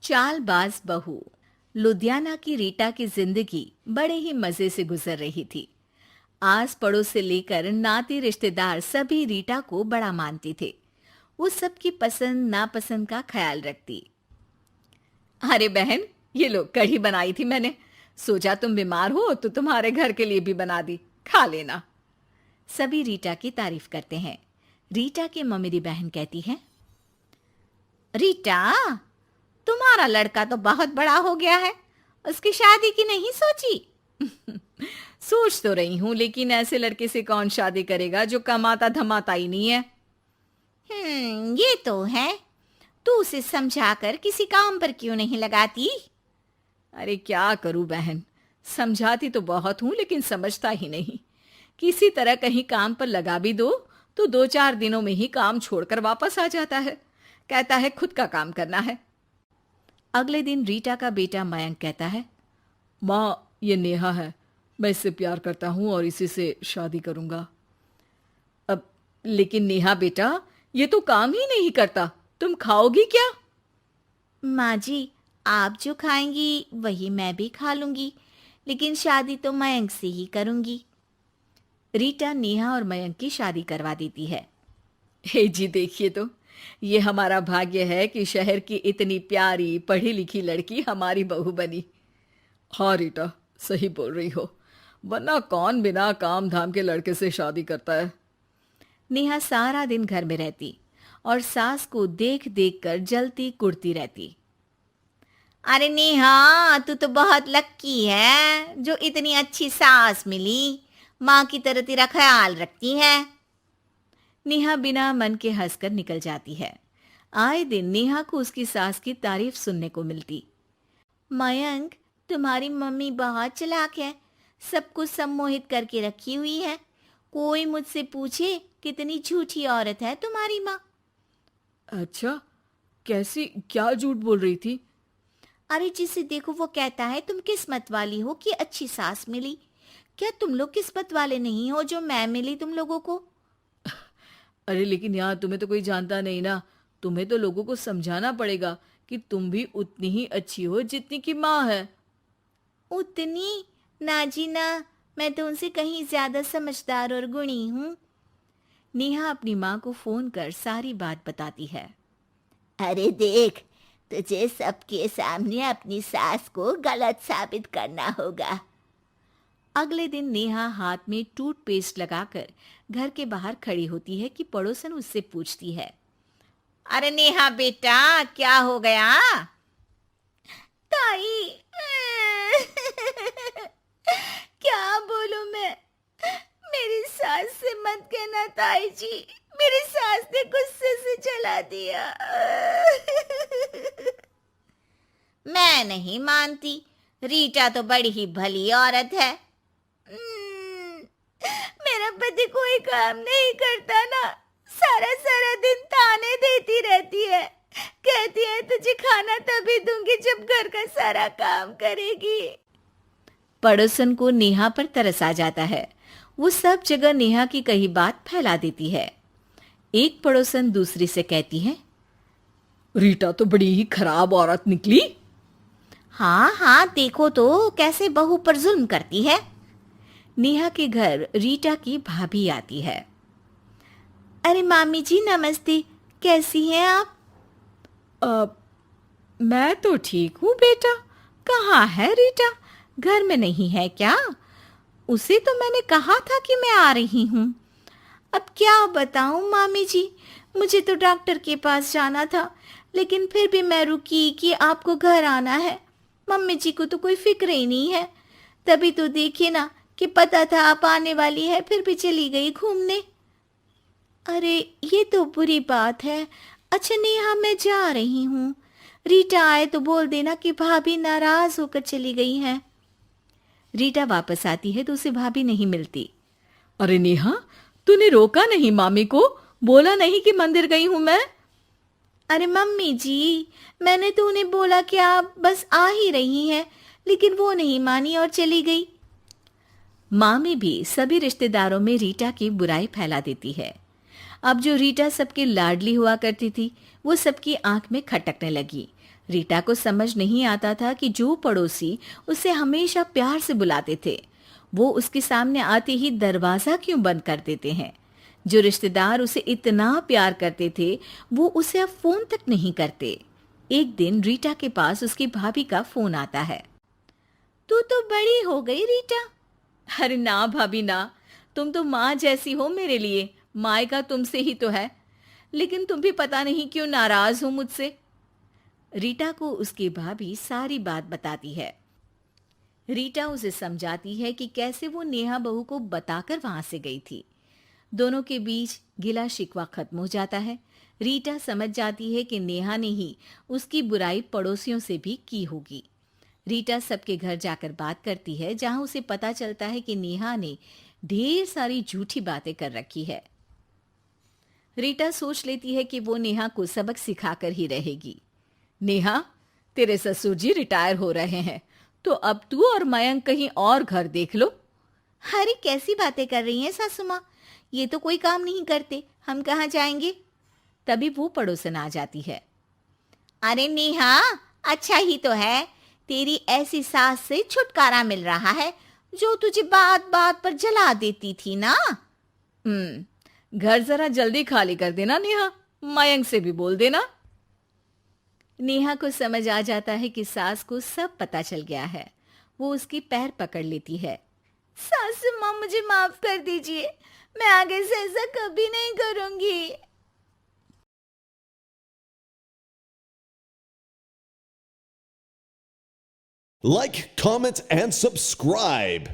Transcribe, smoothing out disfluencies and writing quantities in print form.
चालबाज बहू। लुधियाना की रीटा की जिंदगी बड़े ही मजे से गुजर रही थी। आस पड़ोस से लेकर नाती रिश्तेदार सभी रीटा को बड़ा मानते थे। वो सबकी पसंद नापसंद का ख्याल रखती। अरे बहन, ये लो कढ़ी बनाई थी मैंने। सोचा तुम बीमार हो तो तुम्हारे घर के लिए भी बना दी, खा लेना। सभी रीटा की तारीफ करते हैं। रीटा की ममेरी बहन कहती है, रीटा, तुम्हारा लड़का तो बहुत बड़ा हो गया है, उसकी शादी की नहीं सोची? सोच तो रही हूं, लेकिन ऐसे लड़के से कौन शादी करेगा जो कमाता धमाता ही नहीं है। ये तो है। तू उसे समझाकर किसी काम पर क्यों नहीं लगाती? अरे क्या करूं बहन, समझाती तो बहुत हूं लेकिन समझता ही नहीं। किसी तरह कहीं काम पर लगा भी दो तो 2-4 दिनों में ही काम छोड़कर वापस आ जाता है। कहता है खुद का काम करना है। अगले दिन रीटा का बेटा मयंक कहता है, माँ, ये नेहा है, मैं इससे प्यार करता हूं और इसी से शादी करूंगा। अब लेकिन नेहा बेटा, ये तो काम ही नहीं करता, तुम खाओगी क्या? माँ जी, आप जो खाएंगी वही मैं भी खा लूंगी, लेकिन शादी तो मयंक से ही करूंगी। रीटा नेहा और मयंक की शादी करवा देती है। हे जी, देखिए तो, ये हमारा भाग्य है कि शहर की इतनी प्यारी पढ़ी लिखी लड़की हमारी बहू बनी। हाँ रीटा, सही बोल रही हो, वरना कौन बिना काम धाम के लड़के से शादी करता है। नेहा सारा दिन घर में रहती और सास को देख देख कर जलती कुड़ती रहती। अरे नेहा, तू तो बहुत लक्की है जो इतनी अच्छी सास मिली, माँ की तरह तेरा ख्याल रखती है। नेहा बिना मन के हंसकर निकल जाती है। आए दिन नेहा को उसकी सास की तारीफ सुनने को मिलती। मयंक, तुम्हारी मम्मी बहुत चालाक है, सबको सम्मोहित करके रखी हुई है। कोई मुझसे पूछे कितनी झूठी औरत है तुम्हारी माँ। अच्छा, कैसी, क्या झूठ बोल रही थी? अरे जिसे देखो वो कहता है तुम किस्मत वाली हो कि अच्छी सास मिली। क्या तुम लोग किस्मत वाले नहीं हो जो मैं मिली तुम लोगों को? अरे लेकिन यहाँ तुम्हें तो कोई जानता नहीं ना, तुम्हें तो लोगों को समझाना पड़ेगा कि तुम भी उतनी ही अच्छी हो जितनी की माँ है। उतनी? ना जी ना, मैं तो उनसे कहीं ज्यादा समझदार और गुणी हूँ। नेहा अपनी माँ को फोन कर सारी बात बताती है। अरे देख, तुझे सबके सामने अपनी सास को गलत साबित करना होगा। अगले दिन नेहा हाथ में टूथपेस्ट लगाकर घर के बाहर खड़ी होती है कि पड़ोसन उससे पूछती है, अरे नेहा बेटा, क्या हो गया? ताई, क्या बोलूं मैं? मेरी सास से मत कहना ताई जी, मेरी सास ने गुस्से से जला दिया। मैं नहीं मानती, रीटा तो बड़ी ही भली औरत है। मेरा पति कोई काम नहीं करता ना, सारा सारा दिन ताने देती रहती है, कहती है तुझे खाना तभी दूंगी जब घर का सारा काम करेगी। पड़ोसन को नेहा पर तरस आ जाता है। वो सब जगह नेहा की कही बात फैला देती है। एक पड़ोसन दूसरी से कहती है, रीटा तो बड़ी ही खराब औरत निकली। हाँ हाँ, देखो तो कैसे बहू पर जुल्म करती है। नेहा के घर रीटा की भाभी आती है। अरे मामी जी नमस्ते, कैसी हैं आप? मैं तो ठीक हूँ बेटा, कहाँ है रीटा? घर में नहीं है क्या? उसे तो मैंने कहा था कि मैं आ रही हूँ। अब क्या बताऊँ मामी जी, मुझे तो डॉक्टर के पास जाना था, लेकिन फिर भी मैं रुकी कि आपको घर आना है। मम्मी जी को तो कोई फिक्र ही नहीं है। तभी तो देखिए ना कि पता था आप आने वाली है, फिर भी चली गई घूमने। अरे ये तो बुरी बात है। अच्छा नेहा, मैं जा रही हूँ, रीटा आए तो बोल देना कि भाभी नाराज होकर चली गई हैं। रीटा वापस आती है तो उसे भाभी नहीं मिलती। अरे नेहा, तूने रोका नहीं मामी को? बोला नहीं कि मंदिर गई हूं मैं? अरे मम्मी जी, मैंने तो उन्हें बोला कि आप बस आ ही रही हैं, लेकिन वो नहीं मानी और चली गई। मामी भी सभी रिश्तेदारों में रीटा की बुराई फैला देती है। अब जो रीटा सबकी लाडली हुआ करती थी, वो सबकी आंख में खटकने लगी। रीटा को समझ नहीं आता था कि जो पड़ोसी उसे हमेशा प्यार से बुलाते थे, वो उसके सामने आते ही दरवाजा क्यों बंद कर देते हैं। जो रिश्तेदार उसे इतना प्यार करते थे, वो उसे अब फोन तक नहीं करते। एक दिन रीटा के पास उसकी भाभी का फोन आता है। तू तो बड़ी हो गई रीटा। अरे ना भाभी ना, तुम तो माँ जैसी हो मेरे लिए, मायका तुमसे ही तो है, लेकिन तुम भी पता नहीं क्यों नाराज हो मुझसे। रीटा को उसकी भाभी सारी बात बताती है। रीटा उसे समझाती है कि कैसे वो नेहा बहू को बताकर वहां से गई थी। दोनों के बीच गिला शिकवा खत्म हो जाता है। रीटा समझ जाती है कि नेहा ने ही उसकी बुराई पड़ोसियों से भी की होगी। रीटा सबके घर जाकर बात करती है, जहां उसे पता चलता है कि नेहा ने ढेर सारी झूठी बातें कर रखी है। रीटा सोच लेती है कि वो नेहा को सबक सिखाकर ही रहेगी। नेहा, तेरे ससुर जी रिटायर हो रहे हैं, तो अब तू और मयंक कहीं और घर देख लो। अरे कैसी बातें कर रही हैं सासू माँ, ये तो कोई काम नहीं करते, हम कहाँ जाएंगे। तभी वो पड़ोसन आ जाती है। अरे नेहा, अच्छा ही तो है, तेरी ऐसी सास से छुटकारा मिल रहा है जो तुझे बात बात पर जला देती थी ना। घर जरा जल्दी खाली कर देना नेहा, मयंक से भी बोल देना। नेहा को समझ आ जाता है कि सास को सब पता चल गया है। वो उसकी पैर पकड़ लेती है। सासू माँ, मुझे माफ कर दीजिए, मैं आगे से ऐसा कभी नहीं करूंगी। Like, comment, and subscribe.